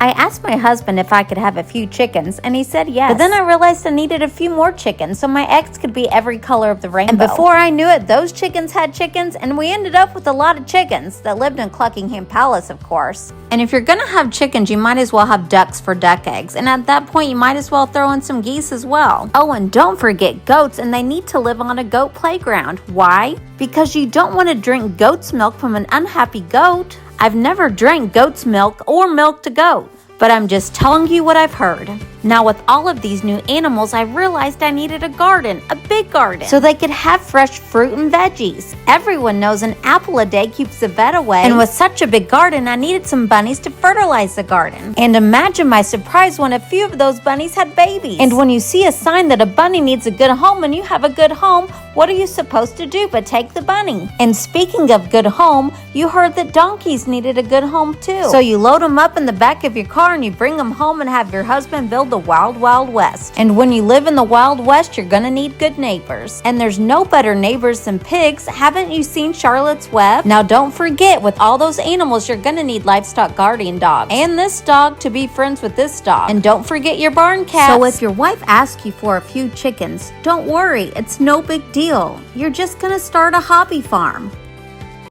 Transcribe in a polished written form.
I asked my husband if I could have a few chickens, and he said yes. But then I realized I needed a few more chickens so my eggs could be every color of the rainbow. And before I knew it, those chickens had chickens, and we ended up with a lot of chickens that lived in Cluckingham Palace, of course. And if you're gonna have chickens, you might as well have ducks for duck eggs. And at that point, you might as well throw in some geese as well. Oh, and don't forget goats, and they need to live on a goat playground. Why? Because you don't want to drink goat's milk from an unhappy goat. I've never drank goat's milk or milked a goat, but I'm just telling you what I've heard. Now with all of these new animals, I realized I needed a garden, a big garden, so they could have fresh fruit and veggies. Everyone knows an apple a day keeps the vet away, and with such a big garden, I needed some bunnies to fertilize the garden. And imagine my surprise when a few of those bunnies had babies. And when you see a sign that a bunny needs a good home and you have a good home, what are you supposed to do but take the bunny? And speaking of good home, you heard that donkeys needed a good home too. So you load them up in the back of your car and you bring them home and have your husband build the Wild Wild West. And when you live in the Wild West, you're gonna need good neighbors. And there's no better neighbors than pigs. Haven't you seen Charlotte's Web? Now don't forget, with all those animals, you're gonna need livestock guardian dogs. And this dog to be friends with this dog. And don't forget your barn cats. So if your wife asks you for a few chickens, don't worry, it's no big deal. You're just gonna start a hobby farm.